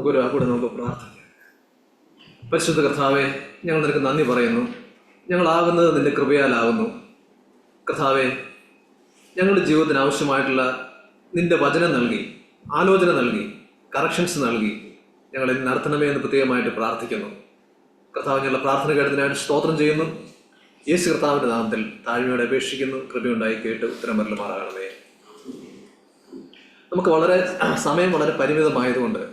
നമുക്ക് പ്രാർത്ഥിക്കാം. പരിശുദ്ധ കർത്താവേ, ഞങ്ങൾ നിനക്ക് നന്ദി പറയുന്നു. ഞങ്ങളാകുന്നത് നിന്റെ കൃപയാലാകുന്നു. കർത്താവേ, ഞങ്ങളുടെ ജീവിതത്തിന് ആവശ്യമായിട്ടുള്ള നിന്റെ വചനം നൽകി, ആലോചന നൽകി, കറക്ഷൻസ് നൽകി ഞങ്ങളെ നടത്തണമേ എന്ന് പ്രത്യേകമായിട്ട് പ്രാർത്ഥിക്കുന്നു. കർത്താവ്, ഞങ്ങളുടെ പ്രാർത്ഥന കേട്ടതിനായിട്ട് സ്തോത്രം ചെയ്യുന്നു. യേശു കർത്താവിൻ്റെ നാമത്തിൽ താഴ്മയോടെ അപേക്ഷിക്കുന്നു. കൃപയുണ്ടായി കേട്ട് ഉത്തരം വരലുമാറാകണമേ. നമുക്ക് സമയം വളരെ പരിമിതമായതുകൊണ്ട്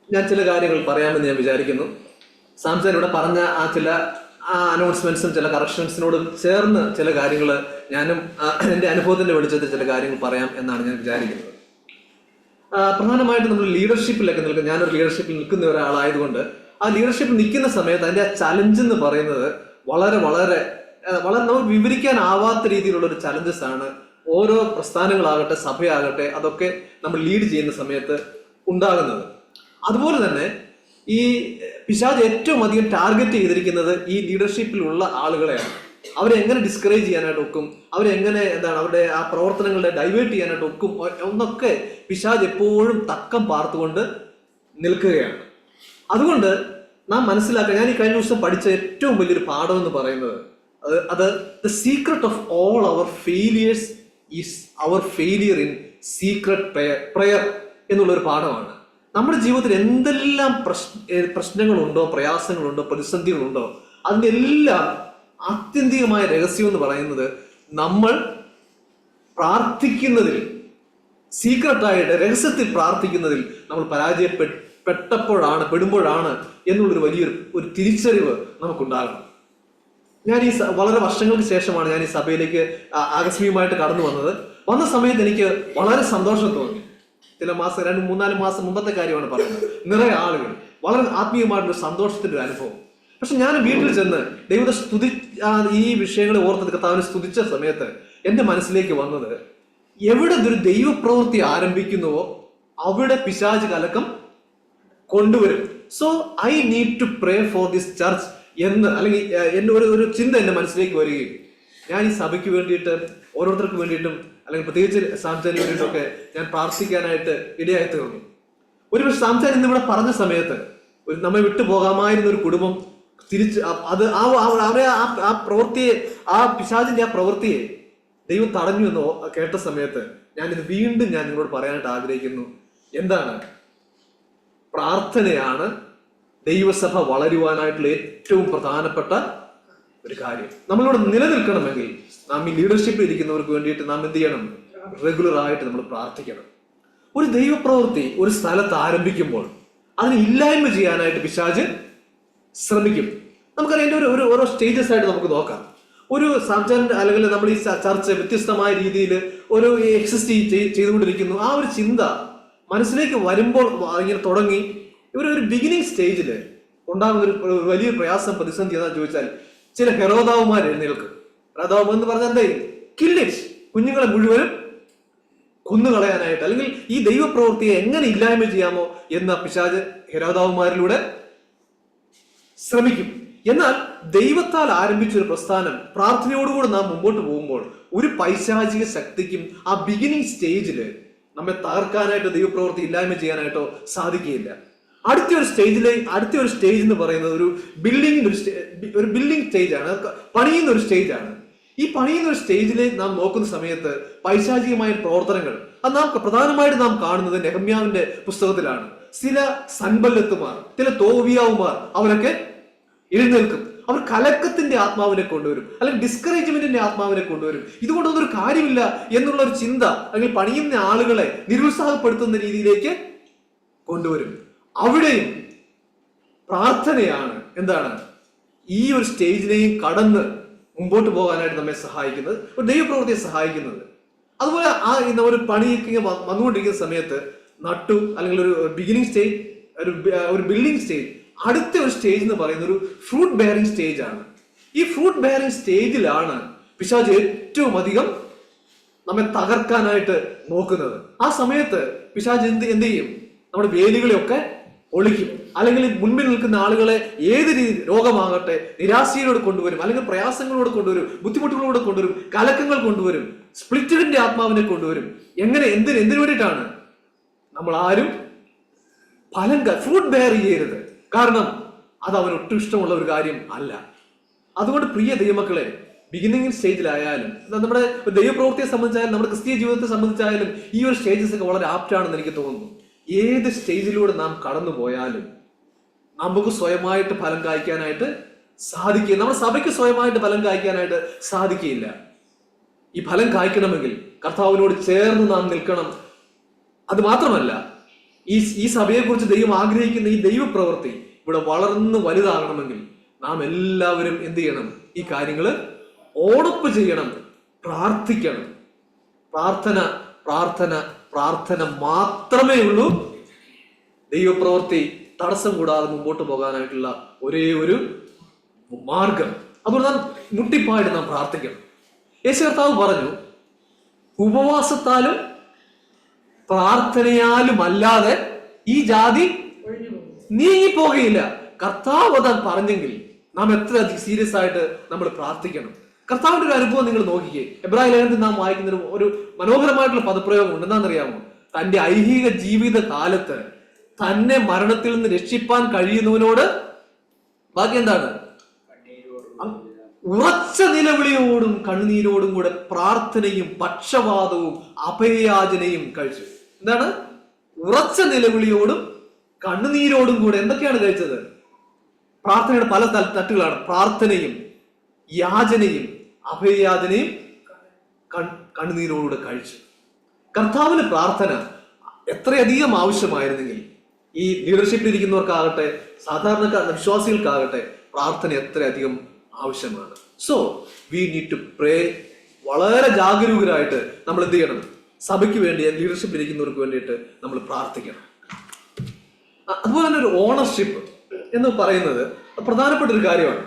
ഞാൻ ചില കാര്യങ്ങൾ പറയാമെന്ന് ഞാൻ വിചാരിക്കുന്നു. സാംസൺ ഇവിടെ പറഞ്ഞ ചില അനൗൺസ്മെന്റ്സും ചില കറക്ഷൻസിനോടും ചേർന്ന് ചില കാര്യങ്ങൾ ഞാനും എൻ്റെ അനുഭവത്തിൻ്റെ വെളിച്ചത്തിൽ ചില കാര്യങ്ങൾ പറയാം എന്നാണ് ഞാൻ വിചാരിക്കുന്നത്. പ്രധാനമായിട്ട് നമ്മൾ ലീഡർഷിപ്പിലൊക്കെ നിൽക്കുന്ന, ഞാനൊരു ലീഡർഷിപ്പിൽ നിൽക്കുന്ന ഒരാളായതുകൊണ്ട് ആ ലീഡർഷിപ്പിൽ നിൽക്കുന്ന സമയത്ത് അതിൻ്റെ ആ ചലഞ്ച് എന്ന് പറയുന്നത് വളരെ വളരെ വളരെ നമുക്ക് വിവരിക്കാനാവാത്ത രീതിയിലുള്ള ഒരു ചലഞ്ചസ് ആണ്. ഓരോ പ്രസ്ഥാനങ്ങളാകട്ടെ, സഭയാകട്ടെ, അതൊക്കെ നമ്മൾ ലീഡ് ചെയ്യുന്ന സമയത്ത് ഉണ്ടാകുന്നത്. അതുപോലെ തന്നെ ഈ പിശാച് ഏറ്റവും അധികം ടാർഗറ്റ് ചെയ്തിരിക്കുന്നത് ഈ ലീഡർഷിപ്പിലുള്ള ആളുകളെയാണ്. അവരെ എങ്ങനെ ഡിസ്കറേജ് ചെയ്യാനായിട്ട് ഒക്കും, അവരെങ്ങനെ അവരുടെ ആ പ്രവർത്തനങ്ങളെ ഡൈവേർട്ട് ചെയ്യാനായിട്ട് ഒക്കും എന്നൊക്കെ പിശാച് എപ്പോഴും തക്കം പാർത്തുകൊണ്ട് നിൽക്കുകയാണ്. അതുകൊണ്ട് നാം മനസ്സിലാക്കുക, ഞാൻ ഈ കഴിഞ്ഞ ദിവസം പഠിച്ച ഏറ്റവും വലിയൊരു പാഠം എന്ന് പറയുന്നത് അത് the secret of all our failures is our failure in secret prayer എന്നുള്ളൊരു പാഠമാണ്. നമ്മുടെ ജീവിതത്തിൽ എന്തെല്ലാം പ്രശ്നങ്ങളുണ്ടോ, പ്രയാസങ്ങളുണ്ടോ, പ്രതിസന്ധികളുണ്ടോ, അതിൻ്റെ എല്ലാം ആത്യന്തികമായ രഹസ്യം എന്ന് പറയുന്നത് നമ്മൾ പ്രാർത്ഥിക്കുന്നതിൽ, സീക്രട്ടായിട്ട് രഹസ്യത്തിൽ പ്രാർത്ഥിക്കുന്നതിൽ നമ്മൾ പെടുമ്പോഴാണ് എന്നുള്ളൊരു വലിയൊരു തിരിച്ചറിവ് നമുക്കുണ്ടാകണം. ഞാൻ വളരെ വർഷങ്ങൾക്ക് ശേഷമാണ് ഞാൻ ഈ സഭയിലേക്ക് ആകസ്മികമായിട്ട് കടന്നു വന്ന സമയത്ത് എനിക്ക് വളരെ സന്തോഷം തോന്നി. ചില മാസം 2-3-4 മാസം മുമ്പത്തെ കാര്യമാണ് പറയുന്നത്. നിറയെ ആളുകൾ, വളരെ ആത്മീയമായിട്ടുള്ള സന്തോഷത്തിന്റെ ഒരു അനുഭവം. പക്ഷെ ഞാൻ വീട്ടിൽ ചെന്ന് ദൈവത്തെ ഈ വിഷയങ്ങളെ ഓർത്ത് കർത്താവിനെ സ്തുതിച്ച സമയത്ത് എൻ്റെ മനസ്സിലേക്ക് വന്നത്, എവിടെ ഒരു ദൈവപ്രവൃത്തി ആരംഭിക്കുന്നുവോ അവിടെ പിശാച് കലക്കം കൊണ്ടുവരും. So I need to pray for this church എന്ന്, അല്ലെങ്കിൽ എൻ്റെ ഒരു ചിന്ത എൻ്റെ മനസ്സിലേക്ക് വരികയും ഞാൻ ഈ സഭയ്ക്ക് വേണ്ടിയിട്ട്, ഓരോരുത്തർക്ക് വേണ്ടിയിട്ടും, അല്ലെങ്കിൽ പ്രത്യേകിച്ച് സാംസന് വേണ്ടിയിട്ടൊക്കെ ഞാൻ പ്രാർത്ഥിക്കാനായിട്ട് ഇടയായി തീർന്നു. ഒരുപക്ഷെ സാംസൻ ഇന്നിവിടെ പറഞ്ഞ സമയത്ത് നമ്മെ വിട്ടു പോകാമായിരുന്ന ഒരു കുടുംബം തിരിച്ച് അവരെ ആ പ്രവൃത്തിയെ, ആ പിശാചിന്റെ ആ പ്രവൃത്തിയെ ദൈവം തടഞ്ഞു എന്ന് കേട്ട സമയത്ത് ഞാനിത് വീണ്ടും ഞാൻ നിങ്ങളോട് പറയാനായിട്ട് ആഗ്രഹിക്കുന്നു. എന്താണ്? പ്രാർത്ഥനയാണ് ദൈവസഭ വളരുവാനായിട്ടുള്ള ഏറ്റവും പ്രധാനപ്പെട്ട ഒരു കാര്യം. നമ്മളിവിടെ നിലനിൽക്കണമെങ്കിൽ നാം ഈ ലീഡർഷിപ്പിൽ ഇരിക്കുന്നവർക്ക് വേണ്ടിയിട്ട് നാം എന്ത് ചെയ്യണം? റെഗുലർ ആയിട്ട് നമ്മൾ പ്രാർത്ഥിക്കണം. ഒരു ദൈവപ്രവൃത്തി ഒരു സ്ഥലത്ത് ആരംഭിക്കുമ്പോൾ അതിനെ ഇല്ലായ്മ ചെയ്യാനായിട്ട് പിശാച് ശ്രമിക്കും. നമുക്കറിയാം, എൻ്റെ ഓരോ സ്റ്റേജസ് ആയിട്ട് നമുക്ക് നോക്കാം. ഒരു സാംസൺ അല്ലെങ്കിൽ നമ്മൾ ഈ ചർച്ച വ്യത്യസ്തമായ രീതിയിൽ ഒരു എക്സിസ്റ്റ് ചെയ്തുകൊണ്ടിരിക്കുന്നു. ആ ഒരു ചിന്ത മനസ്സിലേക്ക് വരുമ്പോൾ ഇങ്ങനെ തുടങ്ങി ഒരു ബിഗിനിങ് സ്റ്റേജിൽ ഉണ്ടാകുന്ന ഒരു വലിയ പ്രയാസം, പ്രതിസന്ധി എന്താണെന്ന് ചോദിച്ചാൽ, ചില ഹെരോദാവുമാർ എഴുന്നേൽക്കും. ഹെരോദാവ് എന്ന് പറഞ്ഞാൽ എന്താ? കില്ലിറ്റ്, കുഞ്ഞുങ്ങളെ മുഴുവനും കൊന്നുകളയാനായിട്ട്, അല്ലെങ്കിൽ ഈ ദൈവപ്രവൃത്തിയെ എങ്ങനെ ഇല്ലായ്മ ചെയ്യാമോ എന്ന പിശാച് ഹെരോദാവുമാരിലൂടെ ശ്രമിക്കും. എന്നാൽ ദൈവത്താൽ ആരംഭിച്ച ഒരു പ്രസ്ഥാനം പ്രാർത്ഥനയോടുകൂടെ നാം മുമ്പോട്ട് പോകുമ്പോൾ ഒരു പൈശാചിക ശക്തിക്കും ആ ബിഗിനിങ് സ്റ്റേജിൽ നമ്മെ തകർക്കാനായിട്ടോ ദൈവപ്രവൃത്തി ഇല്ലായ്മ ചെയ്യാനായിട്ടോ സാധിക്കുകയില്ല. അടുത്ത ഒരു സ്റ്റേജ് എന്ന് പറയുന്നത് ഒരു ബിൽഡിംഗ് സ്റ്റേജാണ്, പണിയുന്ന ഒരു സ്റ്റേജാണ്. ഈ പണിയുന്ന ഒരു സ്റ്റേജിൽ നാം നോക്കുന്ന സമയത്ത് പൈശാചികമായ പ്രവർത്തനങ്ങൾ അത് പ്രധാനമായിട്ട് നാം കാണുന്നത് നെഹമ്യാവിന്റെ പുസ്തകത്തിലാണ്. ചില സൻബല്ലത്തുമാർ, ചില തോവിയാവുമാർ അവരൊക്കെ എഴുന്നേൽക്കും. അവർ കലക്കത്തിന്റെ ആത്മാവിനെ കൊണ്ടുവരും, അല്ലെങ്കിൽ ഡിസ്കറേജ്മെന്റിന്റെ ആത്മാവിനെ കൊണ്ടുവരും. ഇതുകൊണ്ടൊന്നും ഒരു കാര്യമില്ല എന്നുള്ള ഒരു ചിന്ത, അല്ലെങ്കിൽ പണിയുന്ന ആളുകളെ നിരുത്സാഹപ്പെടുത്തുന്ന രീതിയിലേക്ക് കൊണ്ടുവരും. അവിടെയും പ്രാർത്ഥനയാണ് ഈ ഒരു സ്റ്റേജിനെയും കടന്ന് മുമ്പോട്ട് പോകാനായിട്ട് നമ്മെ സഹായിക്കുന്നത്, ഒരു ദൈവപ്രവൃത്തിയെ സഹായിക്കുന്നത്. അതുപോലെ ഒരു പണിയൊക്കെ വന്നുകൊണ്ടിരിക്കുന്ന സമയത്ത് നട്ടു, അല്ലെങ്കിൽ ഒരു ബിഗിനിങ് സ്റ്റേജ്, ഒരു ബിൽഡിംഗ് സ്റ്റേജ്. അടുത്ത ഒരു സ്റ്റേജ് എന്ന് പറയുന്നത് ഒരു ഫ്രൂട്ട് ബെയറിംഗ് സ്റ്റേജ് ആണ്. ഈ ഫ്രൂട്ട് ബെയറിംഗ് സ്റ്റേജിലാണ് പിശാച് ഏറ്റവും അധികം നമ്മെ തകർക്കാനായിട്ട് നോക്കുന്നത്. ആ സമയത്ത് പിശാച് എന്ത് ചെയ്യും? നമ്മുടെ വേലികളെയൊക്കെ ഒളിക്കും, അല്ലെങ്കിൽ മുൻപിൽ നിൽക്കുന്ന ആളുകളെ ഏത് രീതി, രോഗമാകട്ടെ, നിരാശയിലൂടെ കൊണ്ടുവരും, അല്ലെങ്കിൽ പ്രയാസങ്ങളോട് കൊണ്ടുവരും, ബുദ്ധിമുട്ടുകളോട് കൊണ്ടുവരും, കലക്കങ്ങൾ കൊണ്ടുവരും, സ്പ്ലിറ്റഡിന്റെ ആത്മാവിനെ കൊണ്ടുവരും. എന്തിനു വേണ്ടിയിട്ടാണ്? നമ്മൾ ആരും ഫ്രൂട്ട് ബെയർ ചെയ്യരുത്. കാരണം അത് അവന് ഒട്ടും ഇഷ്ടമുള്ള ഒരു കാര്യം അല്ല. അതുകൊണ്ട് പ്രിയ ദൈവമക്കളെ, ബിഗിനിങ് സ്റ്റേജിലായാലും നമ്മുടെ ദൈവപ്രവൃത്തിയെ സംബന്ധിച്ചായാലും നമ്മുടെ ക്രിസ്തീയ ജീവിതത്തെ സംബന്ധിച്ചായാലും ഈ ഒരു സ്റ്റേജസ് ഒക്കെ വളരെ ആപ്റ്റാണെന്ന് എനിക്ക് തോന്നുന്നു. ഏത് സ്റ്റേജിലൂടെ നാം കടന്നു പോയാലും നമുക്ക് സ്വയമായിട്ട് ഫലം കായ്ക്കാനായിട്ട് സാധിക്കുക, നമ്മുടെ സഭയ്ക്ക് സ്വയമായിട്ട് ഫലം കായ്ക്കാനായിട്ട് സാധിക്കുകയില്ല. ഈ ഫലം കായ്ക്കണമെങ്കിൽ കർത്താവിനോട് ചേർന്ന് നാം നിൽക്കണം. അത് മാത്രമല്ല, ഈ സഭയെക്കുറിച്ച് ദൈവം ആഗ്രഹിക്കുന്ന ഈ ദൈവപ്രവൃത്തി ഇവിടെ വളർന്ന് വലുതാകണമെങ്കിൽ നാം എല്ലാവരും എന്ത് ചെയ്യണം? ഈ കാര്യങ്ങള് ഓടൊപ്പ് ചെയ്യണം, പ്രാർത്ഥിക്കണം. പ്രാർത്ഥന പ്രാർത്ഥന പ്രാർത്ഥന മാത്രമേ ഉള്ളൂ ദൈവപ്രവൃത്തി തടസ്സം കൂടാതെ മുമ്പോട്ട് പോകാനായിട്ടുള്ള ഒരേ ഒരു മാർഗം. അതുകൊണ്ട് നാം മുട്ടിപ്പായിട്ട് നാം പ്രാർത്ഥിക്കണം. യേശു കർത്താവ് പറഞ്ഞു, ഉപവാസത്താലും പ്രാർത്ഥനയാലും അല്ലാതെ ഈ ജാതി നീങ്ങിപ്പോകയില്ല. കർത്താവ് അത് പറഞ്ഞെങ്കിൽ നാം എത്ര സീരിയസ് ആയിട്ട് നമ്മൾ പ്രാർത്ഥിക്കണം. കർത്താവിന്റെ ഒരു അനുഭവം നിങ്ങൾ നോക്കിക്കേ. എബ്രായ ലേഖനത്തിൽ നാം വായിക്കുന്ന ഒരു മനോഹരമായിട്ടുള്ള പദപ്രയോഗം ഉണ്ട്. എന്താണെന്നറിയാമോ? തന്റെ ഐഹിക ജീവിത കാലത്ത് തന്നെ മരണത്തിൽ നിന്ന് രക്ഷിപ്പാൻ കഴിയുന്നവനോട് ബാക്കി എന്താണ്? ഉറച്ച നിലവിളിയോടും കണ്ണുനീരോടും കൂടെ പ്രാർത്ഥനയും പക്ഷവാദവും അഭയയാചനയും കഴിച്ചു. എന്താണ്? ഉറച്ച നിലവിളിയോടും കണ്ണുനീരോടും കൂടെ എന്തൊക്കെയാണ് കഴിച്ചത്? പ്രാർത്ഥനയുടെ പല തട്ടുകളാണ്. പ്രാർത്ഥനയും യാചനയും അഭയയാചനയും കണ്ണുനീരോടുകൂടെ കഴിച്ചു. കർത്താവിന് പ്രാർത്ഥന എത്രയധികം ആവശ്യമായിരുന്നെങ്കിൽ ഈ ലീഡർഷിപ്പിൽ ഇരിക്കുന്നവർക്കാകട്ടെ സാധാരണക്കാർ വിശ്വാസികൾക്കാകട്ടെ പ്രാർത്ഥന എത്രയധികം ആവശ്യമാണ്. So we need to pray. വളരെ ജാഗരൂകരായിട്ട് നമ്മൾ എന്ത് ചെയ്യണം? സഭയ്ക്ക് വേണ്ടി, ലീഡർഷിപ്പിൽ ഇരിക്കുന്നവർക്ക് വേണ്ടിയിട്ട് നമ്മൾ പ്രാർത്ഥിക്കണം. അതുപോലെ തന്നെ ഒരു ഓണർഷിപ്പ് എന്ന് പറയുന്നത് പ്രധാനപ്പെട്ട ഒരു കാര്യമാണ്.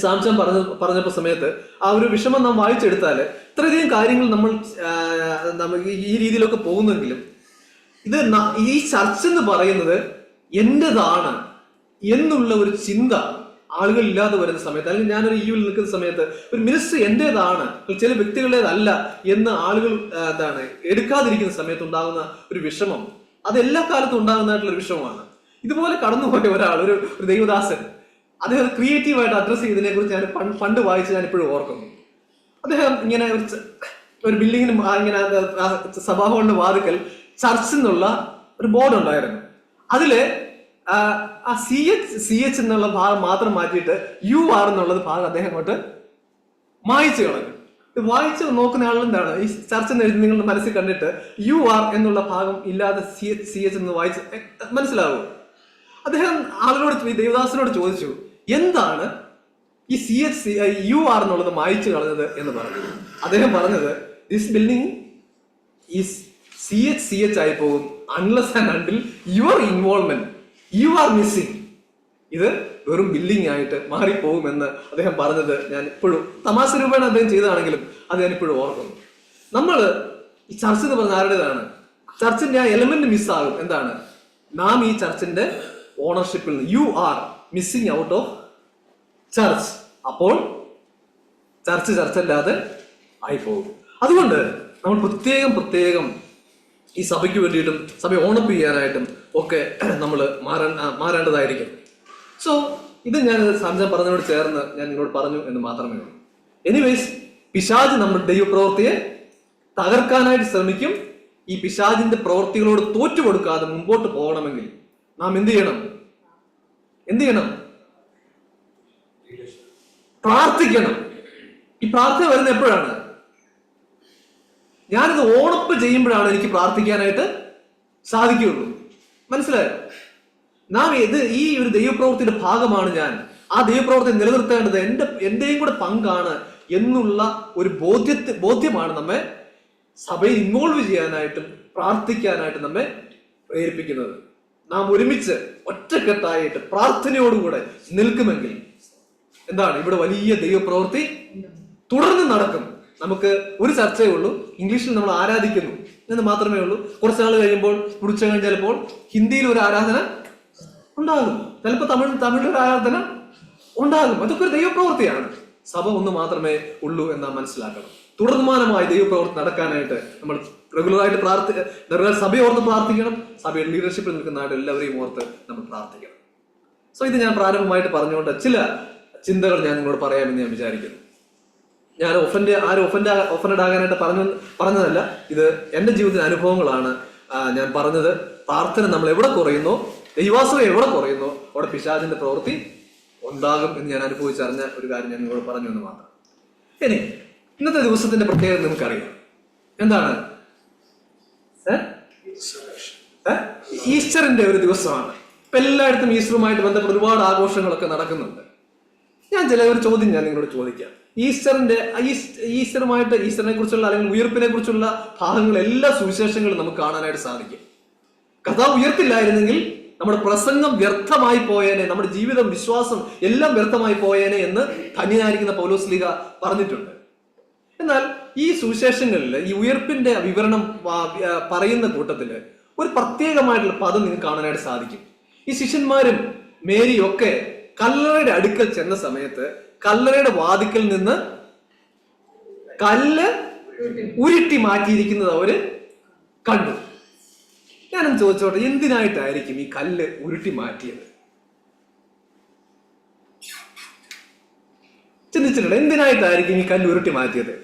സാംസൺ പറഞ്ഞപ്പോ സമയത്ത് ആ ഒരു വിഷമം നാം വായിച്ചെടുത്താല് ഇത്രയധികം കാര്യങ്ങൾ നമ്മൾ ഈ രീതിയിലൊക്കെ പോകുന്നെങ്കിലും ഇത് ഈ ചർച്ച എന്ന് പറയുന്നത് എന്റേതാണ് എന്നുള്ള ഒരു ചിന്ത ആളുകൾ ഇല്ലാതെ വരുന്ന സമയത്ത്, അല്ലെങ്കിൽ ഞാനൊരു യുവിൽ നിൽക്കുന്ന സമയത്ത് ഒരു മിനിസ്റ്റർ എന്റേതാണ്, ചില വ്യക്തികളുടേതല്ല എന്ന് ആളുകൾ എടുക്കാതിരിക്കുന്ന സമയത്ത് ഉണ്ടാകുന്ന ഒരു വിഷമം, അത് എല്ലാ കാലത്തും ഉണ്ടാകുന്നതായിട്ടുള്ള ഒരു വിഷമമാണ്. ഇതുപോലെ കടന്നുപോയ ഒരാൾ, ഒരു ദൈവദാസൻ, അദ്ദേഹം ക്രിയേറ്റീവായിട്ട് അഡ്രസ് ചെയ്തതിനെ കുറിച്ച് ഞാൻ പണ്ട് വായിച്ച് ഞാൻ ഇപ്പോഴും ഓർക്കുന്നു. അദ്ദേഹം ഇങ്ങനെ ഒരു ബിൽഡിങ്ങിന് ഇങ്ങനെ സഭാഹോളിന്റെ വാതിക്കൽ ചർച്ച് എന്നുള്ള ഒരു ബോർഡ് ഉണ്ടായിരുന്നു. അതില് ആ സി എച്ച് എന്നുള്ള ഭാഗം മാത്രം മാറ്റിയിട്ട് UR എന്നുള്ളത് ഭാഗം അദ്ദേഹം അങ്ങോട്ട് മായിച്ചു കളഞ്ഞു. ഇത് വായിച്ച് നോക്കുന്ന ആളെന്താണ് ഈ ചർച്ച നിങ്ങളുടെ മനസ്സിൽ കണ്ടിട്ട് UR എന്നുള്ള ഭാഗം ഇല്ലാതെ സി എച്ച് എന്ന് വായിച്ച് മനസ്സിലാവും. അദ്ദേഹം ആളുകളോട്, ദേവദാസനോട് ചോദിച്ചു, എന്താണ് ഈ UR എന്നുള്ളത് മായിച്ചു കളഞ്ഞത് എന്ന് പറഞ്ഞു. അദ്ദേഹം പറഞ്ഞത്, ദിസ് ബിൽഡിംഗ് ഈസ് CH ആയി പോകും unless and until your involvement, you are missing. ഇത് വെറും ബില്ലിംഗ് ആയിട്ട് മാറിപ്പോകുമെന്ന് അദ്ദേഹം പറഞ്ഞത് ഞാൻ ഇപ്പോഴും തമാശ രൂപേണ അദ്ദേഹം ചെയ്തതാണെങ്കിലും അത് ഞാൻ ഇപ്പോഴും ഓർക്കുന്നു. നമ്മൾ ഈ ചർച്ച എന്ന് പറഞ്ഞ ആരുടേതാണ്? ചർച്ചിന്റെ ആ എലമെന്റ് മിസ്സാകും. എന്താണ്? നാം ഈ ചർച്ചിന്റെ ഓണർഷിപ്പിൽ നിന്ന് you are missing out of church. അപ്പോൾ ചർച്ചല്ലാതെ ആയിപ്പോകും. അതുകൊണ്ട് നമ്മൾ പ്രത്യേകം ഈ സഭയ്ക്ക് വേണ്ടിയിട്ടും സഭയെ ഓണപ്പ് ചെയ്യാനായിട്ടും ഒക്കെ നമ്മൾ മാറേണ്ടതായിരിക്കും. സോ ഇത് ഞാൻ സാംസൺ പറഞ്ഞതിനോട് ചേർന്ന് ഞാൻ നിങ്ങളോട് പറഞ്ഞു എന്ന് മാത്രമേ ഉള്ളൂ. എനിവേസ്, പിശാച് നമ്മുടെ ദൈവപ്രവൃത്തിയെ തകർക്കാനായിട്ട് ശ്രമിക്കും. ഈ പിശാചിന്റെ പ്രവൃത്തികളോട് തോറ്റുകൊടുക്കാതെ മുമ്പോട്ട് പോകണമെങ്കിൽ നാം എന്ത് ചെയ്യണം? പ്രാർത്ഥിക്കണം. ഈ പ്രാർത്ഥന വരുന്ന എപ്പോഴാണ്? ഞാനിത് ഓണപ്പ് ചെയ്യുമ്പോഴാണ് എനിക്ക് പ്രാർത്ഥിക്കാനായിട്ട് സാധിക്കുകയുള്ളൂ. മനസ്സിലായോ? നാം ഈ ഒരു ദൈവപ്രവൃത്തിയുടെ ഭാഗമാണ് ഞാൻ. ആ ദൈവപ്രവൃത്തി നിലനിർത്തേണ്ടത് എന്റെയും കൂടെ പങ്കാണ് എന്നുള്ള ഒരു ബോധ്യമാണ് നമ്മെ സഭയിൽ ഇൻവോൾവ് ചെയ്യാനായിട്ടും പ്രാർത്ഥിക്കാനായിട്ടും നമ്മെ പ്രേരിപ്പിക്കുന്നത്. നാം ഒരുമിച്ച് ഒറ്റക്കെട്ടായിട്ട് പ്രാർത്ഥനയോടുകൂടെ നിൽക്കുമെങ്കിൽ എന്താണ്? ഇവിടെ വലിയ ദൈവപ്രവൃത്തി തുടർന്ന് നടക്കും. നമുക്ക് ഒരു ചർച്ചയേ ഉള്ളൂ, ഇംഗ്ലീഷിൽ നമ്മൾ ആരാധിക്കുന്നു എന്ന് മാത്രമേ ഉള്ളൂ. കുറച്ച് നാൾ കഴിയുമ്പോൾ ചിലപ്പോൾ ഹിന്ദിയിൽ ഒരു ആരാധന ഉണ്ടാകും, ചിലപ്പോൾ തമിഴിൽ ഒരു ആരാധന ഉണ്ടാകും. അതൊക്കെ ഒരു ദൈവപ്രവൃത്തിയാണ്. സഭ ഒന്ന് മാത്രമേ ഉള്ളൂ എന്ന് നാം മനസ്സിലാക്കണം. തുടർമാനമായി ദൈവപ്രവൃത്തി നടക്കാനായിട്ട് നമ്മൾ റെഗുലറായിട്ട് റെഗുലർ സഭയെ ഓർത്ത് പ്രാർത്ഥിക്കണം. സഭയുടെ ലീഡർഷിപ്പിൽ നിൽക്കുന്നതായിട്ട് എല്ലാവരെയും ഓർത്ത് നമ്മൾ പ്രാർത്ഥിക്കണം. സോ ഇത് ഞാൻ പ്രാരംഭമായിട്ട് പറഞ്ഞുകൊണ്ട് ചില ചിന്തകൾ ഞാൻ നിങ്ങളോട് പറയാമെന്ന് ഞാൻ വിചാരിക്കുന്നു. ഞാൻ ഒഫൻഡ് ആകാനായിട്ട് പറഞ്ഞതല്ല. ഇത് എൻ്റെ ജീവിതത്തിലെ അനുഭവങ്ങളാണ് ഞാൻ പറഞ്ഞത്. പ്രാർത്ഥന നമ്മൾ എവിടെ കുറയുന്നോ, ദൈവാശ്രയം എവിടെ കുറയുന്നോ, അവിടെ പിശാചിന്റെ പ്രവൃത്തി ഉണ്ടാകും എന്ന് ഞാൻ അനുഭവിച്ചറിഞ്ഞ ഒരു കാര്യം ഞാൻ നിങ്ങളോട് പറഞ്ഞു എന്ന് മാത്രം. ഇനി ഇന്നത്തെ ദിവസത്തിന്റെ പ്രത്യേകത നിങ്ങൾക്കറിയാം. എന്താണ്? ഈസ്റ്ററിന്റെ ഒരു ദിവസമാണ്. ഇപ്പൊ എല്ലായിടത്തും ഈസ്റ്ററുമായിട്ട് ബന്ധപ്പെട്ട് ഒരുപാട് ആഘോഷങ്ങളൊക്കെ നടക്കുന്നുണ്ട്. ഞാൻ ഒരു ചോദ്യം ഞാൻ നിങ്ങളോട് ചോദിക്കാം. ഈസ്റ്ററിനെ കുറിച്ചുള്ള അല്ലെങ്കിൽ ഉയർപ്പിനെ കുറിച്ചുള്ള ഭാഗങ്ങൾ, എല്ലാ സുവിശേഷങ്ങളും നമുക്ക് കാണാനായിട്ട് സാധിക്കും. കർത്താവ് ഉയർത്തില്ലായിരുന്നെങ്കിൽ നമ്മുടെ പ്രസംഗം വ്യർത്ഥമായി പോയേനെ, നമ്മുടെ ജീവിതം, വിശ്വാസം എല്ലാം വ്യർത്ഥമായി പോയേനെ എന്ന് ധന്യനായിരിക്കുന്ന പൗലോസ്ലീഹ പറഞ്ഞിട്ടുണ്ട്. എന്നാൽ ഈ സുവിശേഷങ്ങളിൽ ഈ ഉയർപ്പിന്റെ വിവരണം പറയുന്ന കൂട്ടത്തില് ഒരു പ്രത്യേകമായിട്ടുള്ള പദം നിങ്ങൾക്ക് കാണാനായിട്ട് സാധിക്കും. ഈ ശിഷ്യന്മാരും മേരിയും ഒക്കെ കല്ലറയുടെ അടുക്കൽ ചെന്ന സമയത്ത് കല്ലറയുടെ വാതിക്കൽ നിന്ന് കല്ല് ഉരുട്ടി മാറ്റിയിരിക്കുന്നത് അവര് കണ്ടു. ഞാനൊന്ന് ചോദിച്ചോട്ടെ, എന്തിനായിട്ടായിരിക്കും ഈ കല്ല് ഉരുട്ടി മാറ്റിയത്? ചിന്തിച്ചിട്ടുണ്ട്. എന്തിനായിട്ടായിരിക്കും ഈ കല്ല് ഉരുട്ടി മാറ്റിയത്?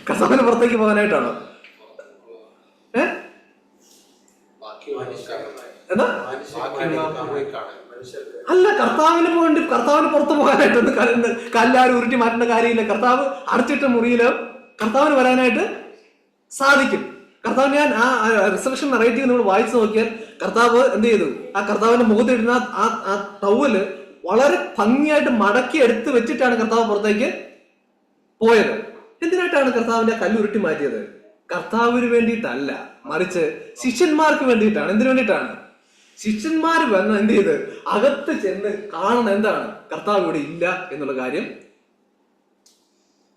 കർത്താവിന് പുറത്തേക്ക് പോകാനായിട്ടാണോ? എന്താ? അല്ല, കർത്താവിന് പുറത്തു പോകാനായിട്ടൊന്ന് കല്ലാരും ഉരുട്ടി മാറ്റേണ്ട കാര്യമില്ല. കർത്താവ് അടച്ചിട്ട മുറിയില് കർത്താവിന് വരാനായിട്ട് സാധിക്കും. കർത്താവ്, ഞാൻ ആ റിസർവേഷൻ നറേറ്റീവ് നമ്മൾ വായിച്ചു നോക്കിയാൽ കർത്താവ് എന്ത് ചെയ്തു? ആ കർത്താവിന്റെ മുഖത്തിടുന്ന ആ ടവല് വളരെ ഭംഗിയായിട്ട് മടക്കി എടുത്ത് വെച്ചിട്ടാണ് കർത്താവ് പുറത്തേക്ക് പോയത്. എന്തിനായിട്ടാണ് കർത്താവിന്റെ കല്ലുരുട്ടി മാറ്റിയത്? കർത്താവിന് വേണ്ടിയിട്ടല്ല, മറിച്ച് ശിഷ്യന്മാർക്ക് വേണ്ടിയിട്ടാണ്. എന്തിനു വേണ്ടിയിട്ടാണ്? ശിഷ്യന്മാർ വന്ന് എന്ത് ചെയ്ത് അകത്ത് ചെന്ന് കാണണം, എന്താണ് കർത്താവ് ഇവിടെ ഇല്ല എന്നുള്ള കാര്യം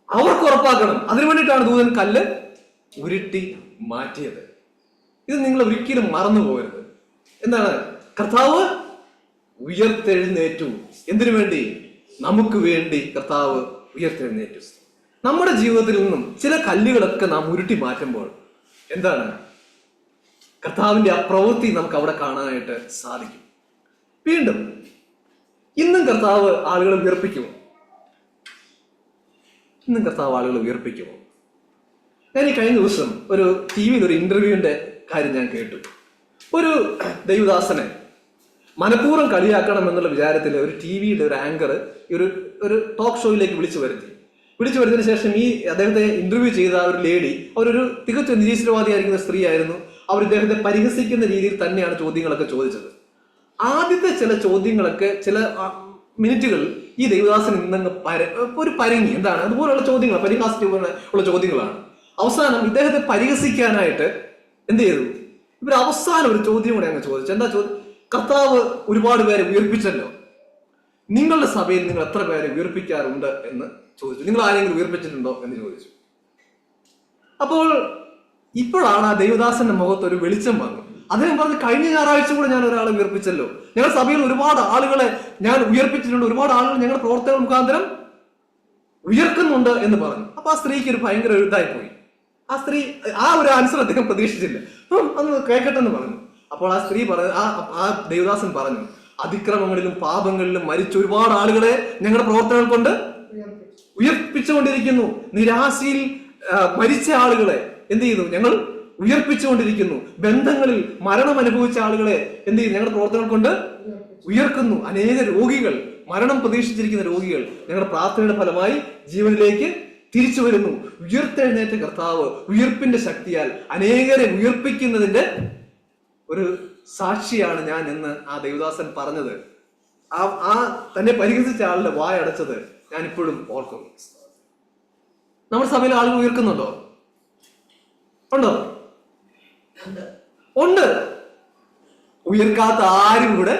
അവർക്ക് ഉറപ്പാക്കണം. അതിനു വേണ്ടിയിട്ടാണ് ദൂതൻ കല്ല് ഉരുട്ടി മാറ്റിയത്. ഇത് നിങ്ങൾ ഒരിക്കലും മറന്നു പോകരുത്. എന്താണ്? കർത്താവ് ഉയർത്തെഴുന്നേറ്റു. എന്തിനു വേണ്ടി? നമുക്ക് വേണ്ടി കർത്താവ് ഉയർത്തെഴുന്നേറ്റു. നമ്മുടെ ജീവിതത്തിൽ നിന്നും ചില കല്ലുകളൊക്കെ നാം ഉരുട്ടി മാറ്റുമ്പോൾ എന്താണ്? കർത്താവിന്റെ ആ പ്രവൃത്തി നമുക്ക് അവിടെ കാണാനായിട്ട് സാധിക്കും. വീണ്ടും ഇന്നും കർത്താവ് ആളുകളെ ഉയർപ്പിക്കുമോ? ഇന്നും കർത്താവ് ആളുകളെ ഉയർപ്പിക്കുമോ? ഞാൻ ഈ കഴിഞ്ഞ ദിവസം ഒരു TV-യിൽ ഒരു ഇന്റർവ്യൂവിന്റെ കാര്യം ഞാൻ കേട്ടു. ഒരു ദൈവദാസനെ മനഃപൂർവ്വം കളിയാക്കണം എന്നുള്ള വിചാരത്തിൽ ഒരു TV-യുടെ ഒരു ആങ്കർ ഒരു ടോക്ക് ഷോയിലേക്ക് വിളിച്ചു വരുത്തിയതിനു ശേഷം ഈ അദ്ദേഹത്തെ ഇന്റർവ്യൂ ചെയ്ത ഒരു ലേഡി, അവരൊരു തികച്ചും നിരീശ്വരവാദിയായിരിക്കുന്ന സ്ത്രീ ആയിരുന്നു. അവർ ഇദ്ദേഹത്തെ പരിഹസിക്കുന്ന രീതിയിൽ തന്നെയാണ് ചോദ്യങ്ങളൊക്കെ ചോദിച്ചത്. ആദ്യത്തെ ചില ചോദ്യങ്ങളൊക്കെ ചില മിനിറ്റുകൾ ഈ ദൈവദാസൻ ഇന്നങ്ങ് ഒരു പരങ്ങി. എന്താണ്? അതുപോലുള്ള ചോദ്യങ്ങൾ, പരിഹാസ ചോദ്യങ്ങളാണ്. അവസാനം ഇദ്ദേഹത്തെ പരിഹസിക്കാനായിട്ട് എന്ത് ചെയ്തു? ഇവർ അവസാനം ഒരു ചോദ്യം കൂടെ അങ്ങ് ചോദിച്ചു. എന്താ ചോദ്യം? കർത്താവ് ഒരുപാട് പേരെ ഉയർപ്പിച്ചല്ലോ, നിങ്ങളുടെ സഭയിൽ നിങ്ങൾ എത്ര പേരെ ഉയർപ്പിക്കാറുണ്ട് എന്ന് ചോദിച്ചു. നിങ്ങൾ ആരെങ്കിലും ഉയർപ്പിച്ചിട്ടുണ്ടോ എന്ന് ചോദിച്ചു. അപ്പോൾ ഇപ്പോഴാണ് ആ ദൈവദാസന്റെ മുഖത്ത് ഒരു വെളിച്ചം വന്നു. അദ്ദേഹം പറഞ്ഞു, കഴിഞ്ഞ ഞായറാഴ്ച കൂടെ ഞാൻ ഒരാളെ ഉയർപ്പിച്ചല്ലോ, ഞങ്ങളുടെ സഭയിൽ ഒരുപാട് ആളുകളെ ഞാൻ ഉയർപ്പിച്ചിട്ടുണ്ട്, ഒരുപാട് ആളുകൾ ഞങ്ങളുടെ പ്രവർത്തകർ മുഖാന്തരം ഉയർക്കുന്നുണ്ട് എന്ന് പറഞ്ഞു. അപ്പൊ ആ സ്ത്രീക്ക് ഒരു ഭയങ്കര എഴുതായി പോയി. ആ സ്ത്രീ ആ ഒരു ആൻസർ അദ്ദേഹം പ്രതീക്ഷിച്ചില്ല. അന്ന് കേൾക്കട്ടെ എന്ന് പറഞ്ഞു. അപ്പോൾ ആ സ്ത്രീ ആ ദൈവദാസൻ പറഞ്ഞു, അതിക്രമങ്ങളിലും പാപങ്ങളിലും മരിച്ച ഒരുപാട് ആളുകളെ ഞങ്ങളുടെ പ്രവർത്തനങ്ങൾ കൊണ്ട് ഉയർപ്പിച്ചുകൊണ്ടിരിക്കുന്നു. നിരാശയിൽ മരിച്ച ആളുകളെ എന്ത് ചെയ്യുന്നു? ഞങ്ങൾ ഉയർപ്പിച്ചുകൊണ്ടിരിക്കുന്നു. ബന്ധങ്ങളിൽ മരണം അനുഭവിച്ച ആളുകളെ എന്ത് ചെയ്യും? ഞങ്ങളുടെ പ്രവർത്തനങ്ങൾ കൊണ്ട് ഉയർക്കുന്നു. അനേക രോഗികൾ, മരണം പ്രതീക്ഷിച്ചിരിക്കുന്ന രോഗികൾ ഞങ്ങളുടെ പ്രാർത്ഥനയുടെ ഫലമായി ജീവനിലേക്ക് തിരിച്ചു വരുന്നു. ഉയർത്തെഴുന്നേറ്റ കർത്താവ് ഉയർപ്പിന്റെ ശക്തിയാൽ അനേകരെ ഉയർപ്പിക്കുന്നതിന്റെ ഒരു സാക്ഷിയാണ് ഞാൻ എന്ന് ആ ദൈവദാസൻ പറഞ്ഞത്. ആ തന്നെ പരിഹസിച്ച ആളുടെ വായടച്ചത് ഞാൻ ഇപ്പോഴും ഓർക്കുന്നു. നമ്മുടെ സഭയിൽ ആളുകൾ ഉയർക്കുന്നുണ്ടോ? ഉണ്ടോ? ഉണ്ട്. ഉയർക്കാത്ത ആരും ഇവിടെ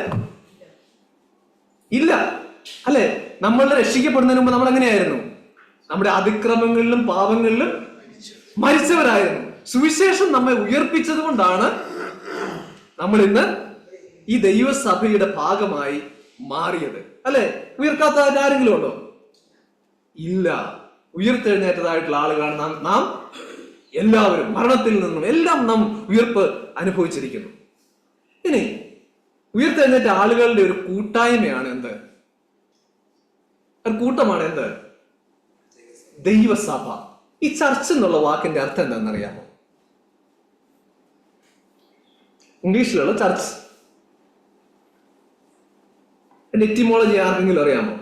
ഇല്ല, അല്ലെ? നമ്മളുടെ രക്ഷിക്കപ്പെടുന്നതിന് മുമ്പ് നമ്മൾ എങ്ങനെയായിരുന്നു? നമ്മുടെ അതിക്രമങ്ങളിലും പാപങ്ങളിലും മരിച്ചവരായിരുന്നു. സുവിശേഷം നമ്മെ ഉയർപ്പിച്ചത് കൊണ്ടാണ് നമ്മൾ ഇന്ന് ഈ ദൈവസഭയുടെ ഭാഗമായി മാറിയത്, അല്ലെ? ഉയർക്കാത്ത ആരെങ്കിലും ഉണ്ടോ? ഇല്ല. ഉയർത്തെഴുന്നേറ്റതായിട്ടുള്ള ആളുകളാണ് നാം എല്ലാവരും മരണത്തിൽ നിന്നും എല്ലാം നാം ഉയർപ്പ് അനുഭവിച്ചിരിക്കുന്നു. ഇനി ഉയർത്തെഴുന്നേറ്റ ആളുകളുടെ ഒരു കൂട്ടായ്മയാണ് എന്ത്? ഒരു കൂട്ടമാണ് എന്ത്? ദൈവസഭ. ഈ ചർച്ച് എന്നുള്ള വാക്കിന്റെ അർത്ഥം എന്താണെന്നറിയാമോ? ഇംഗ്ലീഷിലുള്ള ചർച്ച് എറ്റിമോളജി ആർക്കെങ്കിലും അറിയാമോ?